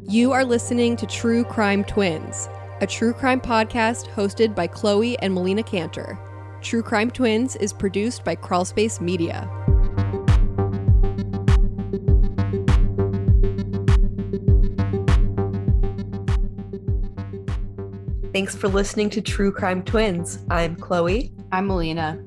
You are listening to True Crime Twins, a true crime podcast hosted by Chloe and Melina Canter. True Crime Twins is produced by Crawlspace Media. Thanks for listening to True Crime Twins. I'm Chloe. I'm Melina.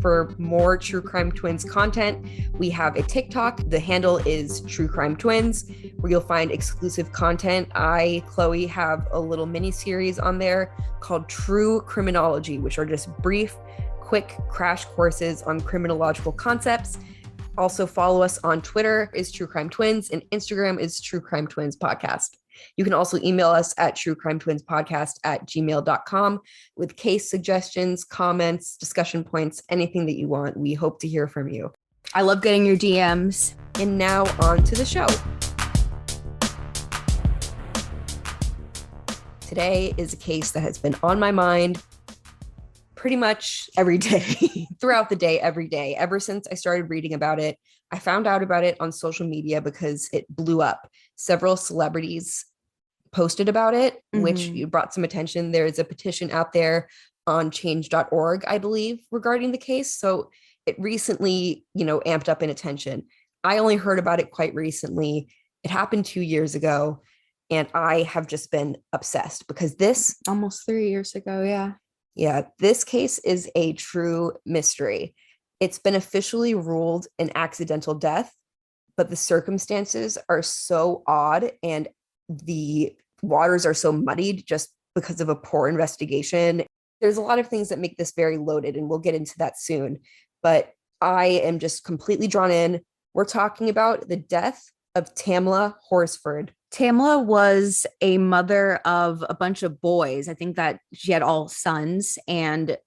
For more True Crime Twins content, we have a TikTok. The handle is True Crime Twins, where you'll find exclusive content. Chloe, have a little mini series on there called True Criminology, which are just brief, quick crash courses on criminological concepts. Also follow us on Twitter is True Crime Twins, and Instagram is True Crime Twins Podcast. You can also email us at truecrimetwinspodcast@gmail.com with case suggestions, comments, discussion points, anything that you want. We hope to hear from you. I love getting your DMs. And now on to the show. Today is a case that has been on my mind pretty much every day, throughout the day, every day, ever since I started reading about it. I found out about it on social media because it blew up. Several celebrities posted about it, which brought some attention. There's a petition out there on change.org, I believe, regarding the case. So it recently, amped up in attention. I only heard about it quite recently. It happened 2 years ago, and I have just been obsessed because this... Almost 3 years ago, yeah. Yeah, this case is a true mystery. It's been officially ruled an accidental death, but the circumstances are so odd and the waters are so muddied just because of a poor investigation. There's a lot of things that make this very loaded, and we'll get into that soon. But I am just completely drawn in. We're talking about the death of Tamla Horsford. Tamla was a mother of a bunch of boys. I think that she had all sons and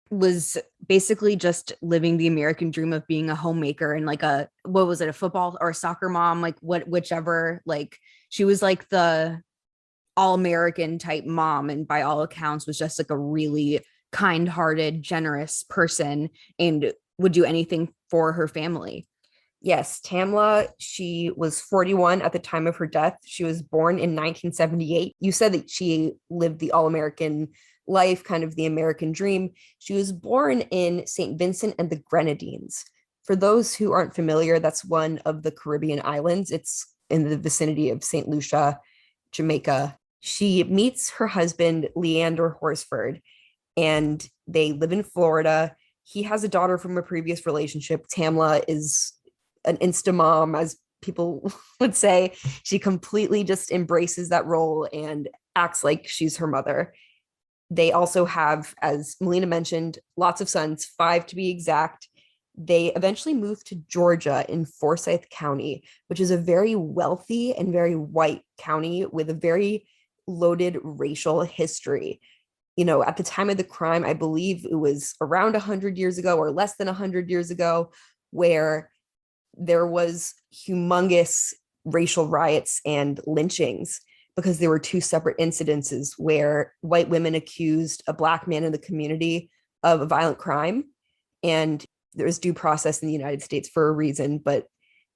was basically just living the American dream of being a homemaker and like a football or a soccer mom, whichever. Like she was like the all-American type mom, and by all accounts was just like a really kind-hearted, generous person and would do anything for her family. Yes, Tamla, she was 41 at the time of her death. She was born in 1978. You said that she lived the all-American life, kind of the American dream. She was born in St. Vincent and the Grenadines. For those who aren't familiar, that's one of the Caribbean islands. It's in the vicinity of St. Lucia, Jamaica. She meets her husband, Leander Horsford, and they live in Florida. He has a daughter from a previous relationship. Tamla is an insta mom, as people would say. She completely just embraces that role and acts like she's her mother. They also have, as Melina mentioned, lots of sons, 5 to be exact. They eventually moved to Georgia in Forsyth County, which is a very wealthy and very white county with a very loaded racial history. At the time of the crime, I believe it was around 100 years ago or less than 100 years ago, where there was humongous racial riots and lynchings because there were 2 separate incidences where white women accused a Black man in the community of a violent crime. And there was due process in the United States for a reason, but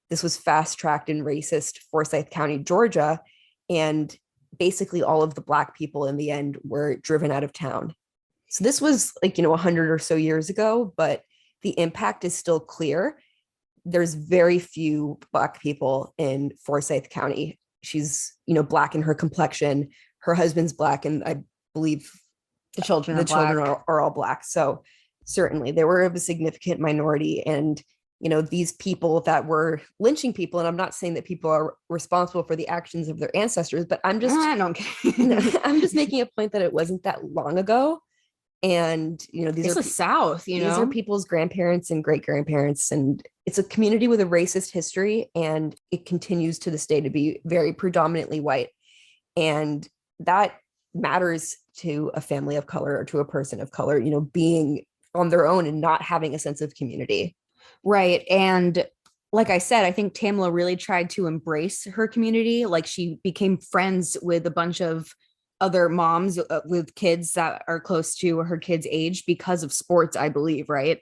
this was fast-tracked in racist Forsyth County, Georgia. And basically all of the Black people in the end were driven out of town. So this was 100 or so years ago, but the impact is still clear. There's very few Black people in Forsyth County. She's, Black in her complexion. Her husband's Black, and I believe the children are all Black. So certainly they were of a significant minority. And, these people that were lynching people, and I'm not saying that people are responsible for the actions of their ancestors, but I'm just making a point that it wasn't that long ago. And, these are the South, these are people's grandparents and great grandparents. And it's a community with a racist history, and it continues to this day to be very predominantly white. And that matters to a family of color or to a person of color, being on their own and not having a sense of community. Right. And like I said, I think Tamla really tried to embrace her community. Like she became friends with a bunch of other moms with kids that are close to her kids' age because of sports, I believe, right?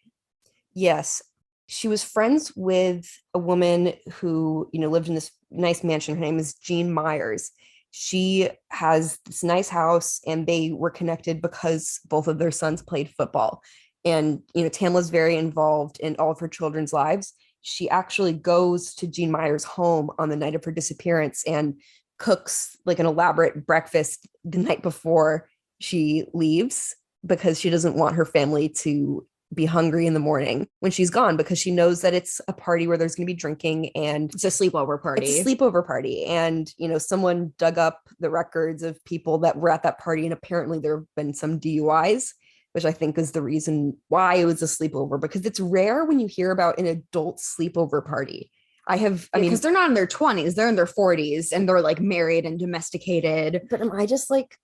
Yes. She was friends with a woman who, lived in this nice mansion. Her name is Jean Myers. She has this nice house, and they were connected because both of their sons played football. And, Tamla's very involved in all of her children's lives. She actually goes to Jean Myers' home on the night of her disappearance and cooks like an elaborate breakfast the night before she leaves, because she doesn't want her family to be hungry in the morning when she's gone, because she knows that it's a party where there's going to be drinking, and It's a sleepover party. it's a sleepover party. And, someone dug up the records of people that were at that party, and apparently there have been some DUIs, which I think is the reason why it was a sleepover, because it's rare when you hear about an adult sleepover party. I mean, because they're not in their 20s, they're in their 40s, and they're like married and domesticated. but am I just like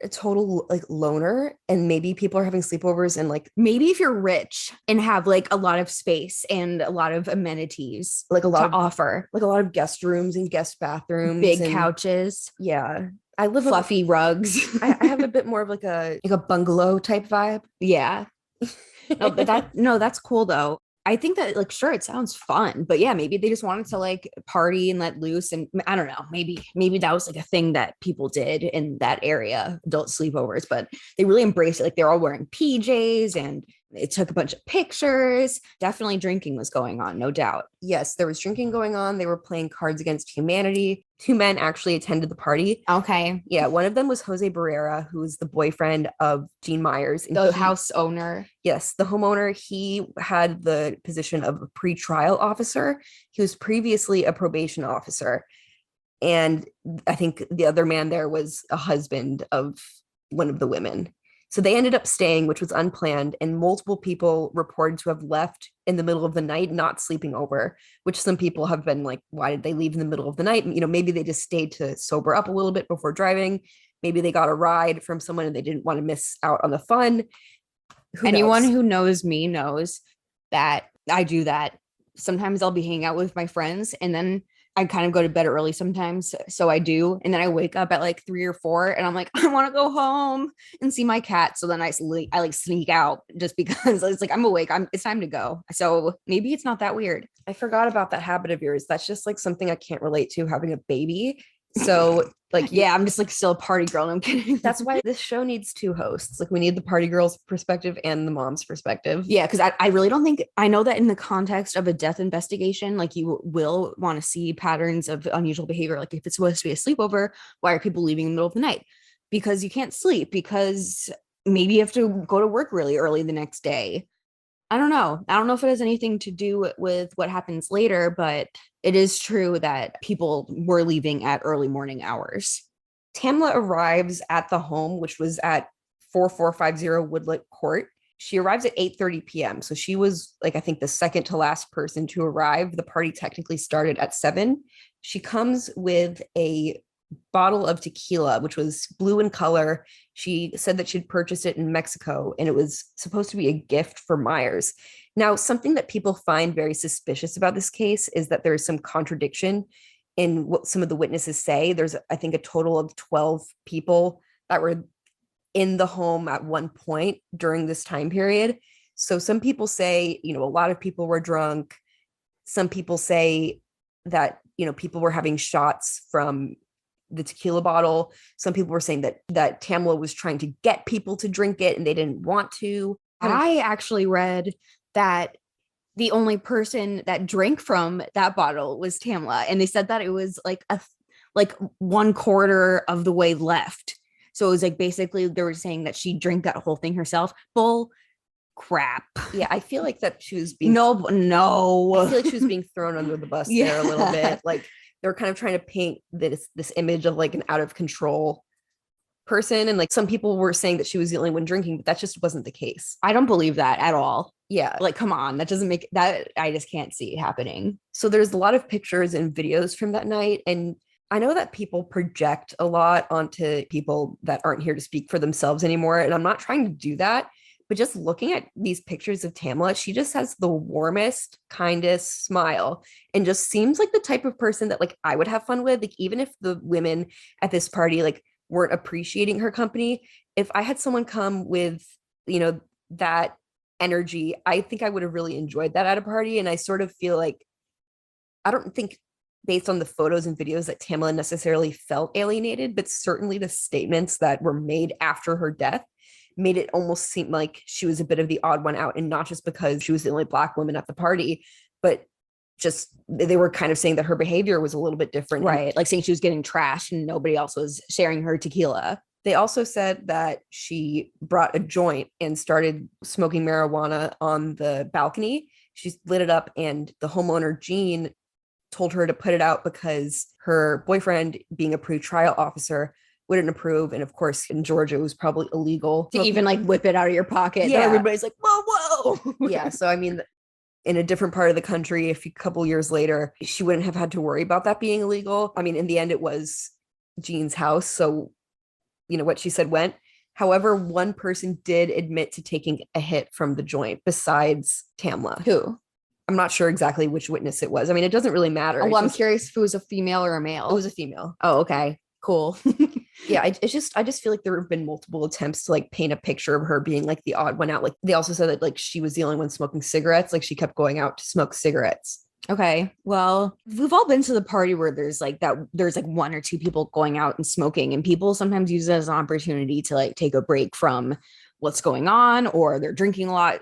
a total like loner, and maybe people are having sleepovers and like Maybe if you're rich and have like a lot of space and a lot of amenities like a lot to of offer, like a lot of guest rooms and guest bathrooms, big and couches, yeah, I live fluffy rugs. I have a bit more of like a bungalow type vibe. Yeah. No, but that's cool though. I think that like sure it sounds fun, but yeah, maybe they just wanted to like party and let loose, and I don't know, maybe that was like a thing that people did in that area, adult sleepovers, but they really embraced it. Like they're all wearing PJs and it took a bunch of pictures. Definitely drinking was going on, no doubt. Yes, there was drinking going on. They were playing Cards Against Humanity. Two men actually attended the party. Okay. Yeah, one of them was Jose Barrera, who is the boyfriend of Jean Myers. And The house owner. Yes, the homeowner. He had the position of a pretrial officer. He was previously a probation officer. And I think the other man there was a husband of one of the women. So they ended up staying, which was unplanned, and multiple people reported to have left in the middle of the night, not sleeping over, which some people have been like, why did they leave in the middle of the night? Maybe they just stayed to sober up a little bit before driving. Maybe they got a ride from someone and they didn't want to miss out on the fun. Anyone who knows me knows that I do that. Sometimes I'll be hanging out with my friends and then I kind of go to bed early sometimes. So I do. And then I wake up at like 3 or 4 and I'm like, I want to go home and see my cat. So then I like sneak out just because it's like, I'm awake. It's time to go. So maybe it's not that weird. I forgot about that habit of yours. That's just like something I can't relate to, having a baby. So like, yeah, I'm just like still a party girl. I'm kidding. That's why this show needs two hosts. Like we need the party girl's perspective and the mom's perspective. Yeah, because I really don't think, I know that in the context of a death investigation, like you will want to see patterns of unusual behavior. Like if it's supposed to be a sleepover, why are people leaving in the middle of the night? Because you can't sleep, because maybe you have to go to work really early the next day. I don't know. I don't know if it has anything to do with what happens later, but it is true that people were leaving at early morning hours. Tamla arrives at the home, which was at 4450 Woodlet Court. She arrives at 8:30 p.m. So she was like, I think the second to last person to arrive. The party technically started at 7. She comes with a bottle of tequila, which was blue in color. She said that she'd purchased it in Mexico and it was supposed to be a gift for Myers. Now, something that people find very suspicious about this case is that there's some contradiction in what some of the witnesses say. There's, I think, a total of 12 people that were in the home at one point during this time period. So some people say, a lot of people were drunk. Some people say that, people were having shots from the tequila bottle. Some people were saying that Tamla was trying to get people to drink it and they didn't want to. I actually read that the only person that drank from that bottle was Tamla, and they said that it was like like 1/4 of the way left. So it was like basically they were saying that she drank that whole thing herself. Bull crap. Yeah, I feel like that she was being no. I feel like she was being thrown under the bus there a little bit. Like they're kind of trying to paint this image of like an out of control person, and like some people were saying that she was the only one drinking, but that just wasn't the case. I don't believe that at all. Yeah, like come on, that doesn't make that, I just can't see it happening. So there's a lot of pictures and videos from that night, and I know that people project a lot onto people that aren't here to speak for themselves anymore, and I'm not trying to do that. But just looking at these pictures of Tamla, she just has the warmest, kindest smile and just seems like the type of person that like I would have fun with. Like even if the women at this party like weren't appreciating her company, if I had someone come with, that energy. I think I would have really enjoyed that at a party. And I sort of feel like, I don't think based on the photos and videos that Tamla necessarily felt alienated, but certainly the statements that were made after her death made it almost seem like she was a bit of the odd one out, and not just because she was the only Black woman at the party, but just they were kind of saying that her behavior was a little bit different. Right. Like saying she was getting trashed and nobody else was sharing her tequila. They also said that she brought a joint and started smoking marijuana on the balcony. She lit it up, and the homeowner, Jean, told her to put it out because her boyfriend, being a pre-trial officer, wouldn't approve. And of course, in Georgia, it was probably illegal to even like whip it out of your pocket. Yeah. Everybody's like, whoa. Yeah. So, I mean, in a different part of the country, a couple years later, she wouldn't have had to worry about that being illegal. I mean, in the end, it was Jean's house. So, what she said went. However, one person did admit to taking a hit from the joint besides Tamla. Who? I'm not sure exactly which witness it was. I mean, it doesn't really matter. Well, I'm curious if it was a female or a male. It was a female. Oh, okay. Cool. Yeah, I just feel like there have been multiple attempts to like paint a picture of her being like the odd one out. Like they also said that like she was the only one smoking cigarettes. Like she kept going out to smoke cigarettes. Okay. Well, we've all been to the party where there's like one or two people going out and smoking, and people sometimes use it as an opportunity to like take a break from what's going on, or they're drinking a lot.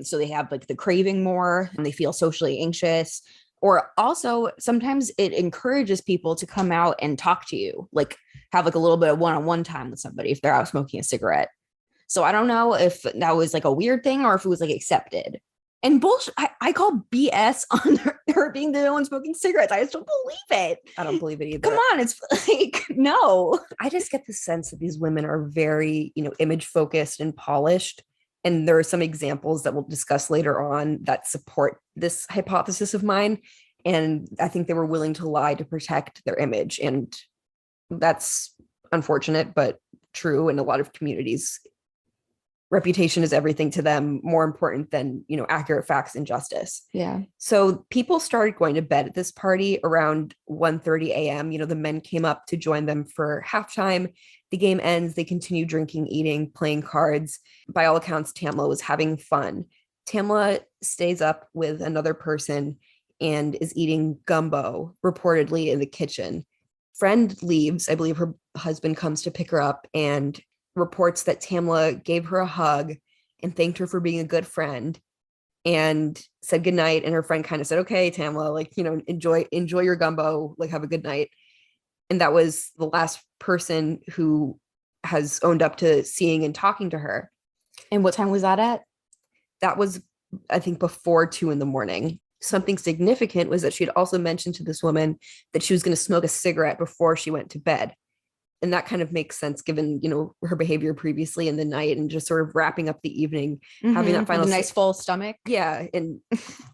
So they have like the craving more and they feel socially anxious. Or also sometimes it encourages people to come out and talk to you, like have like a little bit of one-on-one time with somebody if they're out smoking a cigarette. So I don't know if that was like a weird thing or if it was like accepted. And bullshit, I call BS on her being the one smoking cigarettes. I just don't believe it. I don't believe it either. Come on, it's like, no. I just get the sense that these women are very, image focused and polished. And there are some examples that we'll discuss later on that support this hypothesis of mine. And I think they were willing to lie to protect their image. And that's unfortunate, but true in a lot of communities. Reputation is everything to them, more important than, accurate facts and justice. Yeah. So people started going to bed at this party around 1:30 a.m. The men came up to join them for halftime. The game ends. They continue drinking, eating, playing cards. By all accounts, Tamla was having fun. Tamla stays up with another person and is eating gumbo, reportedly in the kitchen. Friend leaves. I believe her husband comes to pick her up and reports that Tamla gave her a hug and thanked her for being a good friend and said goodnight. And her friend kind of said, okay, Tamla, like, enjoy your gumbo, like have a good night. And that was the last person who has owned up to seeing and talking to her. And what time was that at? That was, I think, before 2 a.m. Something significant was that she had also mentioned to this woman that she was going to smoke a cigarette before she went to bed. And that kind of makes sense given, her behavior previously in the night and just sort of wrapping up the evening, having that final nice full stomach. Yeah. And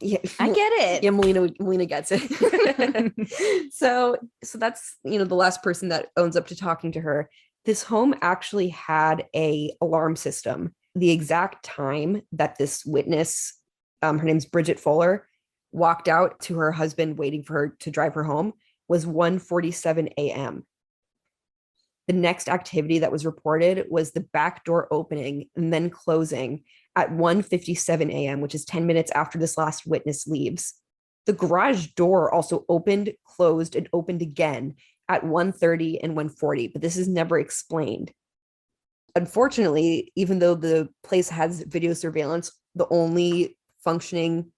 yeah, I get it. Yeah, Melina gets it. So that's, the last person that owns up to talking to her. This home actually had a alarm system. The exact time that this witness, her name's Bridget Fuller, walked out to her husband waiting for her to drive her home was 1:47 a.m. The next activity that was reported was the back door opening and then closing at 1:57 a.m., which is 10 minutes after this last witness leaves. The garage door also opened, closed, and opened again at 1:30 and 1:40, but this is never explained. Unfortunately, even though the place has video surveillance, the only functioning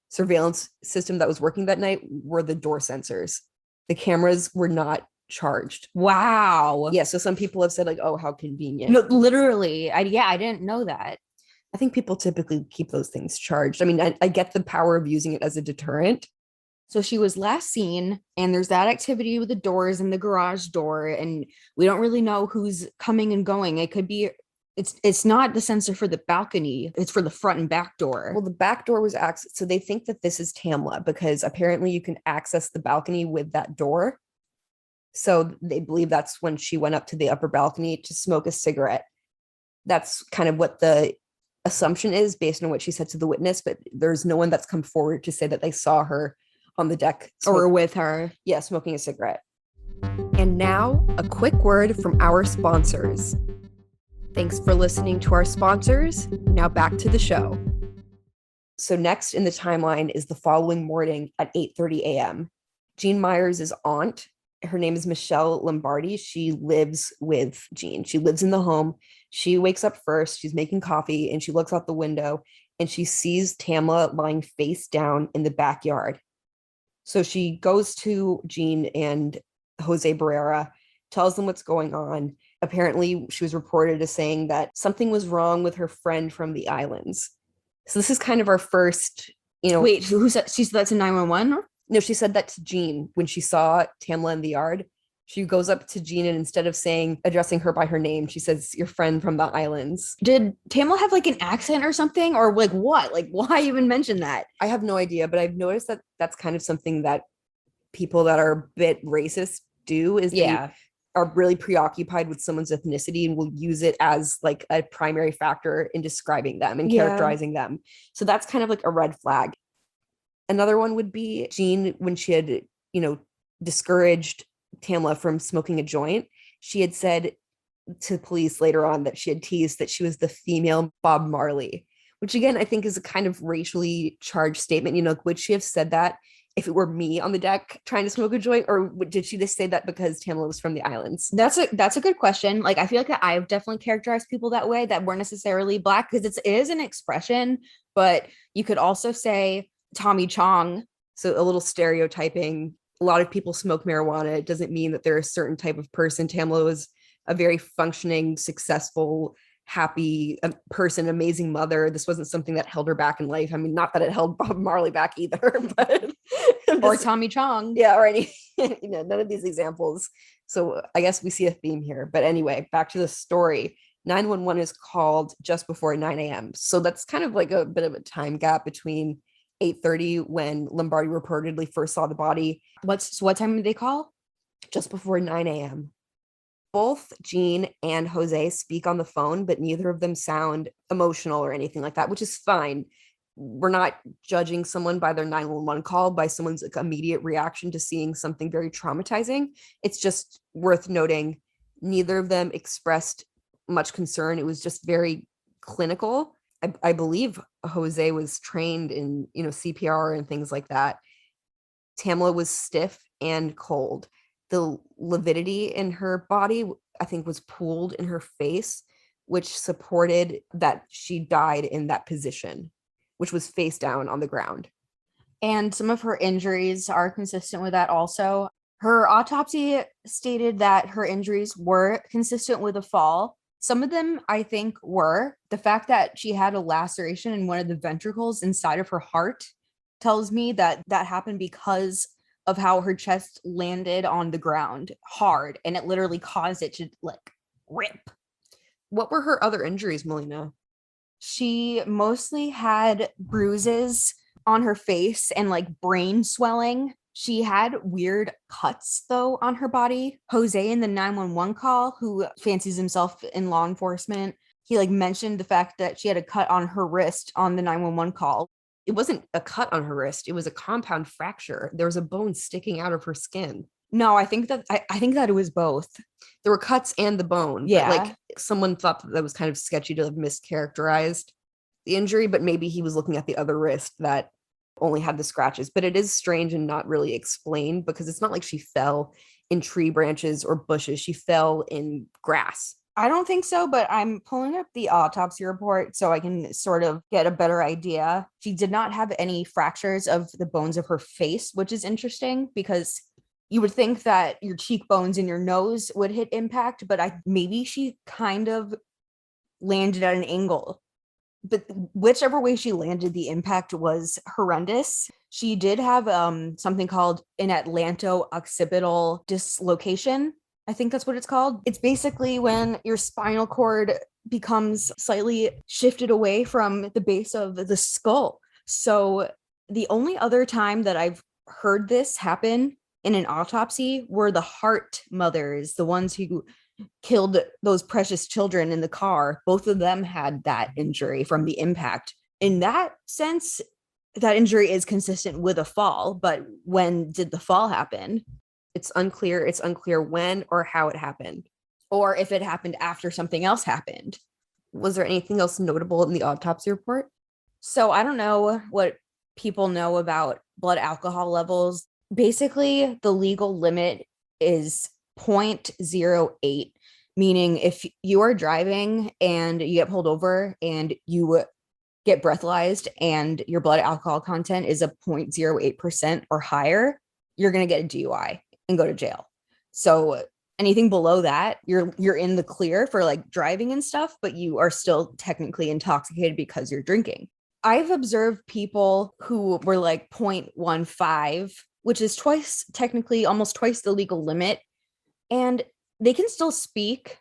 surveillance system that was working that night were the door sensors. The cameras were not charged. Wow. Yeah, so some people have said like, oh, how convenient. No, literally. I didn't know that. I think people typically keep those things charged. I mean, I get the power of using it as a deterrent. So she was last seen, and there's that activity with the doors and the garage door, and we don't really know who's coming and going. It could be, it's not the sensor for the balcony, it's for the front and back door. Well, the back door was access. So they think that this is Tamla because apparently you can access the balcony with that door. So they believe that's when she went up to the upper balcony to smoke a cigarette. That's kind of what the assumption is based on what she said to the witness, but there's no one that's come forward to say that they saw her on the deck or with her. Yeah, smoking a cigarette. And now a quick word from our sponsors. Thanks for listening to our sponsors. Now back to the show. So next in the timeline is the following morning at 8:30 a.m. Jean Myers' aunt, her name is Michelle Lombardi. She lives with Jean. She lives in the home. She wakes up first. She's making coffee and she looks out the window and she sees Tamla lying face down in the backyard. So she goes to Jean and Jose Barrera, tells them what's going on. Apparently, she was reported as saying that something was wrong with her friend from the islands. So this is kind of our first, Wait, who said she said that to 911? No, she said that to Jean when she saw Tamla in the yard. She goes up to Jean and instead of addressing her by her name, she says, "Your friend from the islands." Did Tamla have like an accent or something? Or like what? Like why even mention that? I have no idea, but I've noticed that that's kind of something that people that are a bit racist do is they are really preoccupied with someone's ethnicity and will use it as like a primary factor in describing them and characterizing them. So that's kind of like a red flag. Another one would be Jean, when she had, discouraged Tamla from smoking a joint, she had said to police later on that she had teased that she was the female Bob Marley, which again, I think is a kind of racially charged statement. Would she have said that if it were me on the deck trying to smoke a joint, or did she just say that because Tamla was from the islands? That's a good question. Like, I feel like that I've definitely characterized people that way that weren't necessarily Black, because it is an expression, but you could also say Tommy Chong. So a little stereotyping. A lot of people smoke marijuana. It doesn't mean that they're a certain type of person. Tamla was a very functioning, successful, happy person, amazing mother. This wasn't something that held her back in life. I mean, not that it held Bob Marley back either, but or Tommy Chong. Yeah, or any, none of these examples. So I guess we see a theme here. But anyway, back to the story. 911 is called just before 9 a.m. So that's kind of like a bit of a time gap between 8:30 when Lombardi reportedly first saw the body. What time did they call? Just before 9 a.m. Both Jean and Jose speak on the phone, but neither of them sound emotional or anything like that, which is fine. We're not judging someone by their 911 call, by someone's like immediate reaction to seeing something very traumatizing. It's just worth noting neither of them expressed much concern. It was just very clinical. I believe Jose was trained in, CPR and things like that. Tamla was stiff and cold. The lividity in her body, I think, was pooled in her face, which supported that she died in that position, which was face down on the ground. And some of her injuries are consistent with that also. Her autopsy stated that her injuries were consistent with a fall. Some of them, I think, were. The fact that she had a laceration in one of the ventricles inside of her heart tells me that that happened because of how her chest landed on the ground hard, and it literally caused it to like rip. What were her other injuries, Melina? She mostly had bruises on her face and like brain swelling. She had weird cuts though on her body. Jose in the 911 call, who fancies himself in law enforcement, he like mentioned the fact that she had a cut on her wrist on the 911 call. It wasn't a cut on her wrist. It was a compound fracture. There was a bone sticking out of her skin. No, I think that it was both. There were cuts and the bone. Yeah. But like someone thought that was kind of sketchy to have mischaracterized the injury, but maybe he was looking at the other wrist that only had the scratches. But it is strange and not really explained, because it's not like she fell in tree branches or bushes. She fell in grass. I don't think so, but I'm pulling up the autopsy report so I can sort of get a better idea. She did not have any fractures of the bones of her face, which is interesting because you would think that your cheekbones and your nose would hit impact, but maybe she kind of landed at an angle. But whichever way she landed, the impact was horrendous. She did have something called an Atlanto-Occipital Dislocation. I think that's what it's called. It's basically when your spinal cord becomes slightly shifted away from the base of the skull. So the only other time that I've heard this happen in an autopsy were the Hart mothers, the ones who killed those precious children in the car. Both of them had that injury from the impact. In that sense, that injury is consistent with a fall, but when did the fall happen? It's unclear. It's unclear when or how it happened. Or if it happened after something else happened. Was there anything else notable in the autopsy report? So I don't know what people know about blood alcohol levels. Basically, the legal limit is 0.08, meaning if you are driving and you get pulled over and you get breathalyzed and your blood alcohol content is a 0.08% or higher, you're going to get a DUI and go to jail. So anything below that, you're in the clear for like driving and stuff, but you are still technically intoxicated because you're drinking. I've observed people who were like 0.15, which is twice, technically almost twice the legal limit, and they can still speak.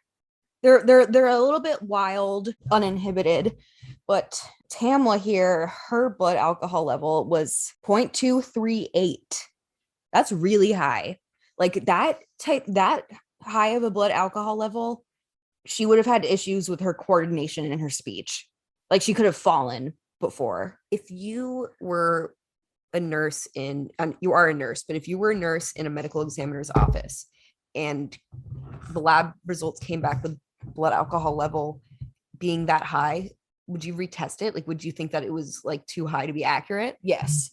They're a little bit wild, uninhibited, but Tamla here, her blood alcohol level was 0.238. That's really high. Like that high of a blood alcohol level, she would have had issues with her coordination and her speech. Like she could have fallen before. If you were a nurse you are a nurse, but if you were a nurse in a medical examiner's office and the lab results came back with blood alcohol level being that high, would you retest it? Like, would you think that it was like too high to be accurate? Yes.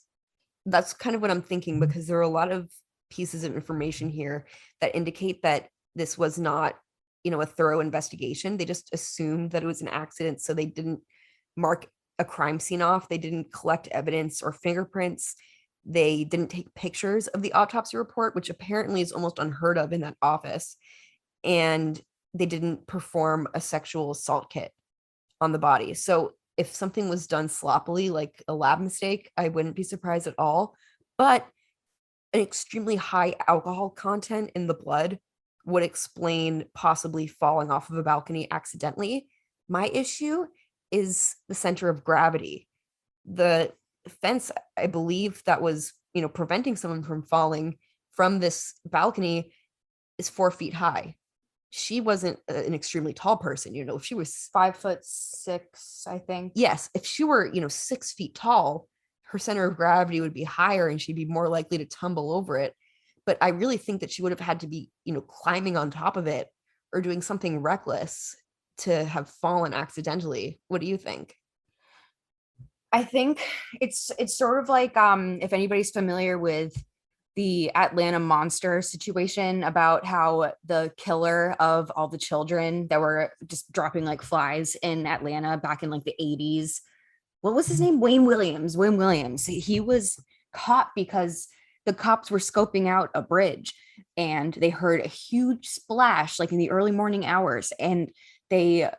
That's kind of what I'm thinking, because there are a lot of pieces of information here that indicate that this was not, a thorough investigation. They just assumed that it was an accident, so they didn't mark a crime scene off. They didn't collect evidence or fingerprints. They didn't take pictures of the autopsy report, which apparently is almost unheard of in that office. And they didn't perform a sexual assault kit on the body. So if something was done sloppily, like a lab mistake, I wouldn't be surprised at all. But an extremely high alcohol content in the blood would explain possibly falling off of a balcony accidentally. My issue is the center of gravity. The fence, I believe, that was, preventing someone from falling from this balcony is 4 feet high. She wasn't an extremely tall person. If she was 5'6", I think. Yes, if she were, 6 feet tall, her center of gravity would be higher and she'd be more likely to tumble over it. But I really think that she would have had to be, climbing on top of it or doing something reckless to have fallen accidentally. What do you think? I think it's sort of like if anybody's familiar with the Atlanta monster situation, about how the killer of all the children that were just dropping like flies in Atlanta back in like the 80s. What was his name? Wayne Williams. He was caught because the cops were scoping out a bridge and they heard a huge splash like in the early morning hours, and then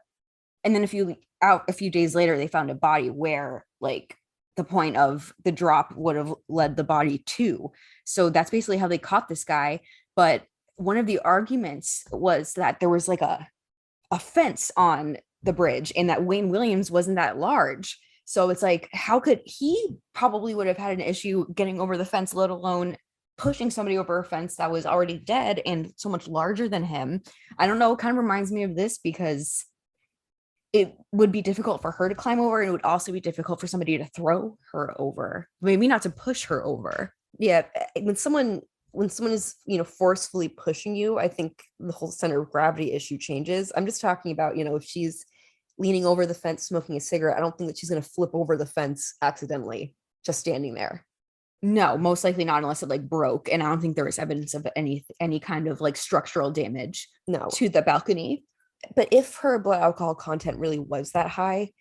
a few days later they found a body where like the point of the drop would have led the body to. So that's basically how they caught this guy. But one of the arguments was that there was like a fence on the bridge and that Wayne Williams wasn't that large. So it's like, how could he probably would have had an issue getting over the fence, let alone pushing somebody over a fence that was already dead and so much larger than him. I don't know. It kind of reminds me of this because it would be difficult for her to climb over, and it would also be difficult for somebody to throw her over, maybe not to push her over. Yeah, when someone is, forcefully pushing you, I think the whole center of gravity issue changes. I'm just talking about, if she's leaning over the fence smoking a cigarette, I don't think that she's going to flip over the fence accidentally just standing there. No, most likely not, unless it like broke, and I don't think there was evidence of any kind of like structural damage to the balcony. But if her blood alcohol content really was that high,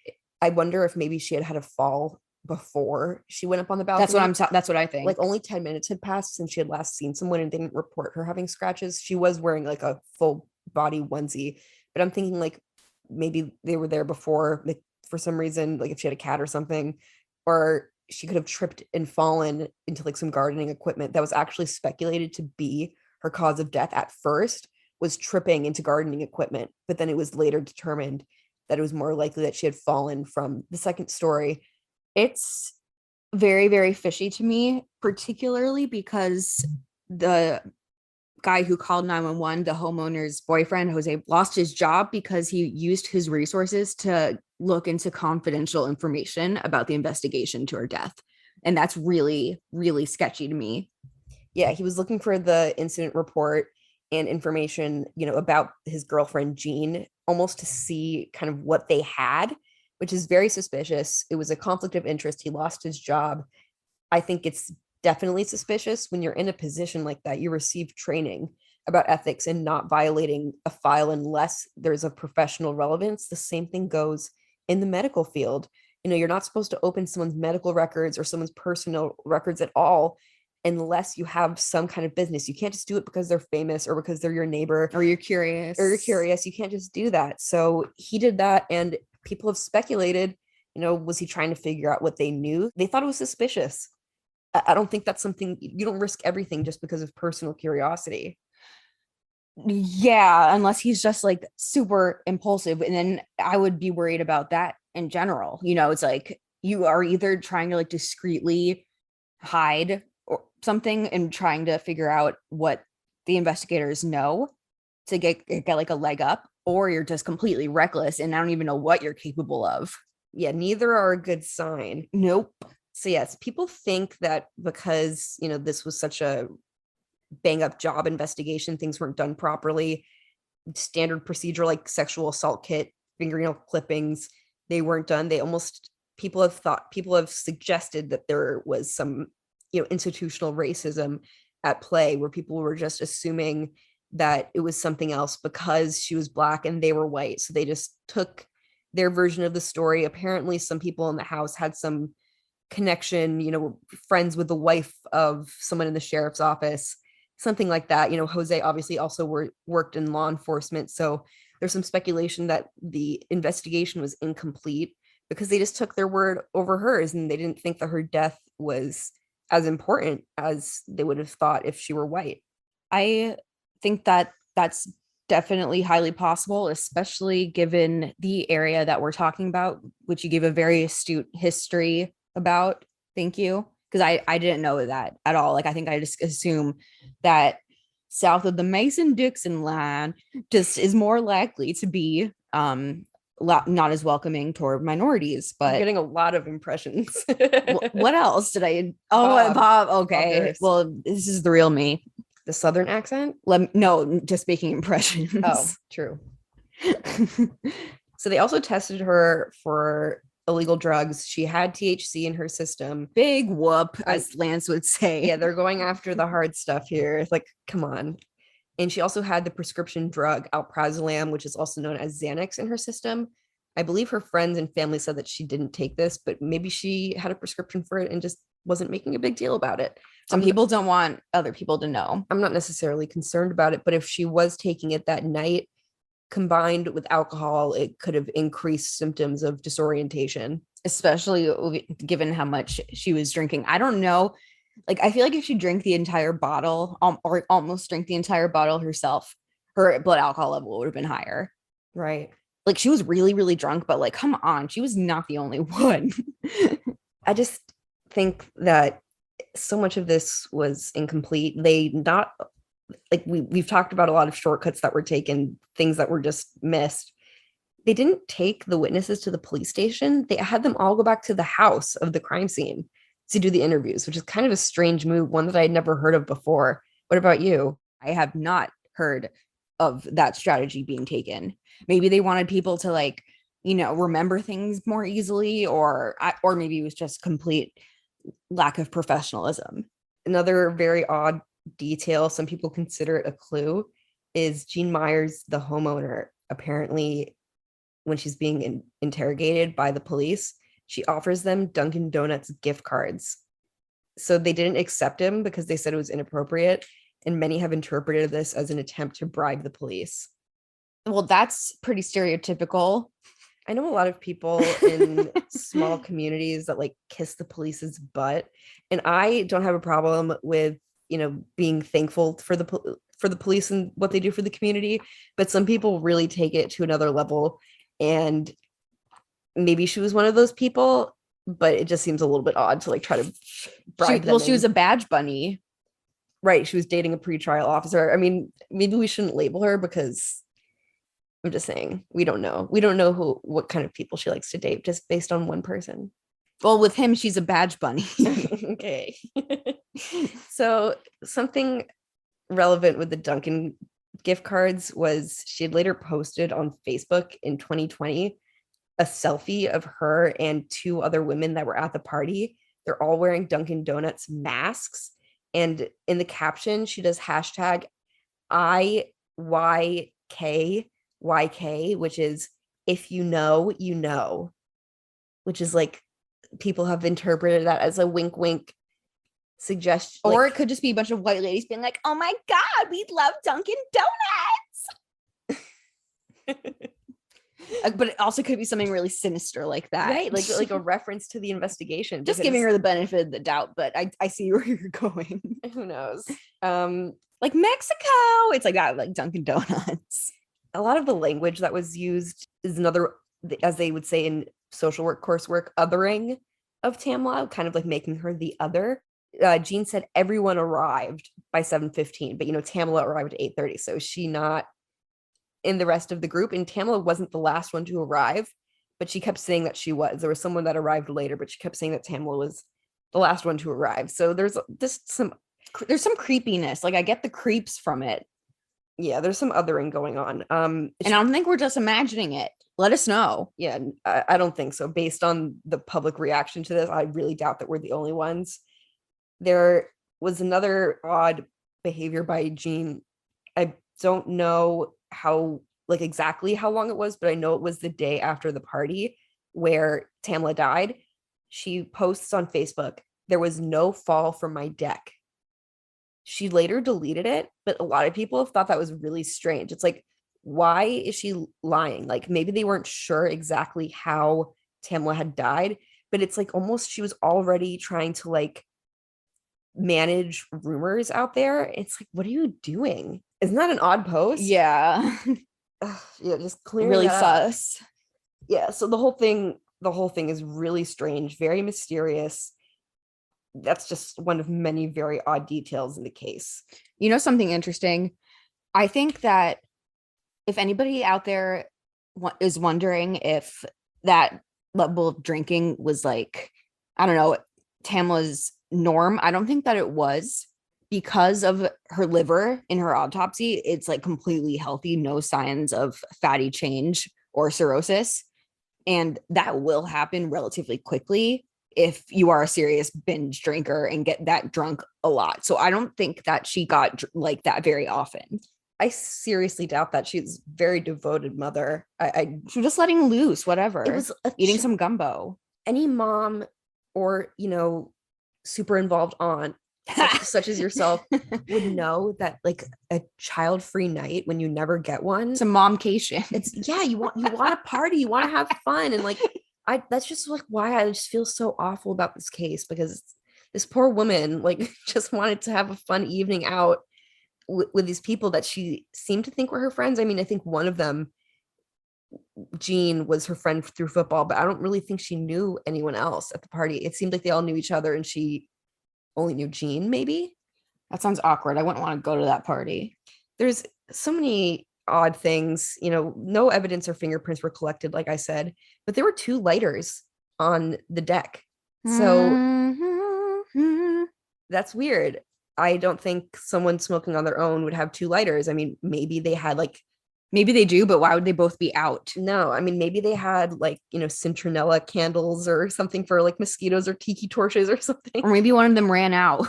I wonder if maybe she had a fall before she went up on the balcony. That's what I think. Like only 10 minutes had passed since she had last seen someone and didn't report her having scratches. She was wearing like a full body onesie, but I'm thinking like maybe they were there before, like for some reason, like if she had a cat or something, or she could have tripped and fallen into like some gardening equipment that was actually speculated to be her cause of death at first, was tripping into gardening equipment. But then it was later determined that it was more likely that she had fallen from the second story. It's very, very fishy to me, particularly because the guy who called 911, the homeowner's boyfriend, Jose, lost his job because he used his resources to look into confidential information about the investigation to her death. And that's really, really sketchy to me. Yeah, he was looking for the incident report and information, about his girlfriend, Jean, almost to see kind of what they had. which is very suspicious. It was a conflict of interest. He lost his job. I think it's definitely suspicious when you're in a position like that. You receive training about ethics and not violating a file unless there's a professional relevance. The same thing goes in the medical field. You're not supposed to open someone's medical records or someone's personal records at all unless you have some kind of business. You can't just do it because they're famous or because they're your neighbor or you're curious. You can't just do that. So he did that, and people have speculated, was he trying to figure out what they knew? They thought it was suspicious. I don't think that's something. You don't risk everything just because of personal curiosity. Yeah, unless he's just like super impulsive. And then I would be worried about that in general. It's like you are either trying to like discreetly hide or something and trying to figure out what the investigators know to get like a leg up, or you're just completely reckless and I don't even know what you're capable of. Yeah, neither are a good sign. Nope. So yes, people think that because, this was such a bang up job investigation, things weren't done properly. Standard procedure like sexual assault kit, fingernail clippings, they weren't done. People have suggested that there was some, institutional racism at play where people were just assuming that it was something else because she was Black and they were white. So they just took their version of the story. Apparently, some people in the house had some connection, friends with the wife of someone in the sheriff's office, something like that. Jose obviously also worked in law enforcement. So there's some speculation that the investigation was incomplete because they just took their word over hers and they didn't think that her death was as important as they would have thought if she were white. I think that that's definitely highly possible, especially given the area that we're talking about, which you gave a very astute history about. Thank you. Because I didn't know that at all. Like, I think I just assume that south of the Mason-Dixon line just is more likely to be not as welcoming toward minorities. But I'm getting a lot of impressions. What else did I? Oh, Bob. Okay. Well, this is the real me. The Southern accent? No, just making impressions. Oh, true. So they also tested her for illegal drugs. She had THC in her system. Big whoop, as Lance would say. Yeah, they're going after the hard stuff here. It's like, come on. And she also had the prescription drug alprazolam, which is also known as Xanax, in her system. I believe her friends and family said that she didn't take this, but maybe she had a prescription for it and just wasn't making a big deal about it. Some people don't want other people to know. I'm not necessarily concerned about it, but if she was taking it that night, combined with alcohol, it could have increased symptoms of disorientation. Especially given how much she was drinking. I don't know. Like, I feel like if she drank the entire bottle, or almost drank the entire bottle herself, her blood alcohol level would have been higher. Right. Like, she was really, really drunk, but like, come on, she was not the only one. I just think that so much of this was incomplete. We've talked about a lot of shortcuts that were taken, things that were just missed. They didn't take the witnesses to the police station. They had them all go back to the house of the crime scene to do the interviews, which is kind of a strange move, one that I had never heard of before. What about you? I have not heard of that strategy being taken. Maybe they wanted people to remember things more easily, or maybe it was just complete lack of professionalism. Another very odd detail, some people consider it a clue, is Jean Myers, the homeowner. Apparently, when she's being interrogated by the police, she offers them Dunkin' Donuts gift cards. So they didn't accept him because they said it was inappropriate, and many have interpreted this as an attempt to bribe the police. Well, that's pretty stereotypical. I know a lot of people in small communities that kiss the police's butt, and I don't have a problem with being thankful for the police and what they do for the community, but some people really take it to another level, and maybe she was one of those people, but it just seems a little bit odd to try to bribe them. Well, she was a badge bunny, right? She was dating a pretrial officer. I mean, maybe we shouldn't label her, because I'm just saying, we don't know what kind of people she likes to date just based on one person. Well, with him, she's a badge bunny. Okay. So something relevant with the Dunkin' gift cards was she had later posted on Facebook in 2020 a selfie of her and two other women that were at the party. They're all wearing Dunkin' Donuts masks. And in the caption, she does hashtag IYKYK, which is if you know, you know, which is like people have interpreted that as a wink, wink suggestion. Or like, it could just be a bunch of white ladies being like, oh my God, we love Dunkin' Donuts. But it also could be something really sinister like that. Right. Like a reference to the investigation. Just giving her the benefit of the doubt, but I see where you're going. Who knows? Like Mexico. It's like that, like Dunkin' Donuts. A lot of the language that was used is another, as they would say in social work coursework, othering of Tamla, kind of like making her the other. Jean said everyone arrived by 7:15, but Tamla arrived at 8:30. So is she not in the rest of the group? And Tamla wasn't the last one to arrive, but she kept saying that she was. There was someone that arrived later, but she kept saying that Tamla was the last one to arrive. So there's some creepiness. Like I get the creeps from it. Yeah, there's some othering going on. And I don't think we're just imagining it. Let us know. Yeah, I don't think so. Based on the public reaction to this, I really doubt that we're the only ones. There was another odd behavior by Jean. I don't know how, like, exactly how long it was, but I know it was the day after the party where Tamla died. She posts on Facebook, "There was no fall from my deck." She later deleted it, but a lot of people have thought that was really strange. It's like, why is she lying? Like maybe they weren't sure exactly how Tamla had died, but it's like almost she was already trying to like manage rumors out there. It's like, what are you doing? Isn't that an odd post? Yeah. Yeah, just clearly really sus. Yeah, so the whole thing is really strange, very mysterious. That's just one of many very odd details in the case. Something interesting? I think that if anybody out there is wondering if that level of drinking was like, I don't know, Tamla's norm, I don't think that it was, because of her liver in her autopsy. It's like completely healthy, no signs of fatty change or cirrhosis. And that will happen relatively quickly if you are a serious binge drinker and get that drunk a lot. So I don't think that she got like that very often. I seriously doubt that. She's a very devoted mother. She was just letting loose, whatever. It was eating some gumbo. Any mom or, super involved aunt, such as yourself, would know that like a child-free night when you never get one. It's a momcation. It's you want to party, you want to have fun. And like, that's just like why I just feel so awful about this case, because this poor woman like just wanted to have a fun evening out with these people that she seemed to think were her friends. I mean, I think one of them, Jean, was her friend through football, but I don't really think she knew anyone else at the party. It seemed like they all knew each other and she only knew Jean, maybe. That sounds awkward. I wouldn't want to go to that party. There's so many odd things, no evidence or fingerprints were collected, like I said, but there were 2 lighters on the deck. So that's weird. I don't think someone smoking on their own would have 2 lighters. I mean, maybe they had like, maybe they do, but why would they both be out? No, I mean, maybe they had like, citronella candles or something for like mosquitoes, or tiki torches or something. Or maybe one of them ran out.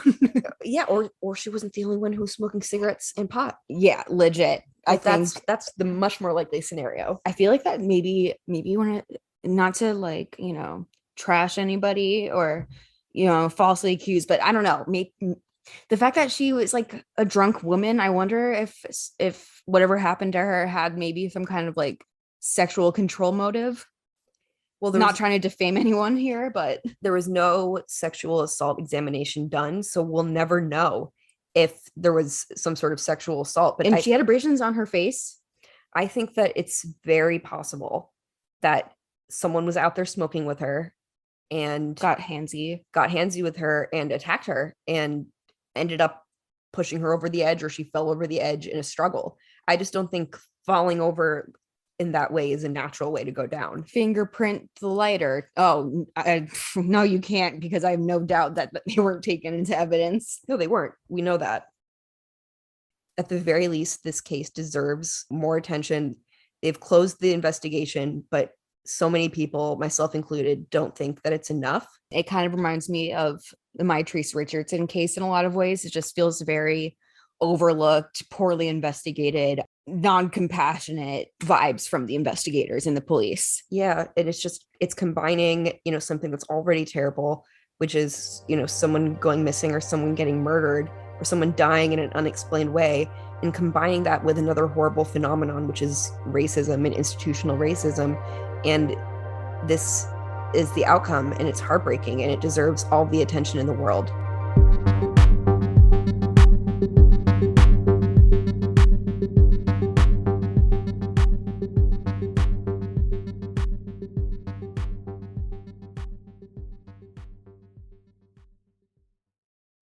Yeah, or she wasn't the only one who was smoking cigarettes and pot. Yeah, legit. Like, I think that's the much more likely scenario. I feel like that maybe you want to, not to like, trash anybody or, falsely accuse, but I don't know. The fact that she was like a drunk woman, I wonder if whatever happened to her had maybe some kind of like sexual control motive. Well, not trying to defame anyone here, but there was no sexual assault examination done, so we'll never know if there was some sort of sexual assault. But she had abrasions on her face. I think that it's very possible that someone was out there smoking with her and got handsy with her and attacked her and ended up pushing her over the edge, or she fell over the edge in a struggle. I just don't think falling over in that way is a natural way to go down. Fingerprint the lighter. Oh, no, you can't, because I have no doubt that they weren't taken into evidence. No, they weren't. We know that. At the very least, this case deserves more attention. They've closed the investigation, but so many people, myself included, don't think that it's enough. It kind of reminds me of the Mitrice Richardson case in a lot of ways. It just feels very overlooked, poorly investigated, non-compassionate vibes from the investigators and the police. Yeah, and it's combining, something that's already terrible, which is, someone going missing or someone getting murdered or someone dying in an unexplained way, and combining that with another horrible phenomenon, which is racism and institutional racism. And this is the outcome, and it's heartbreaking, and it deserves all the attention in the world.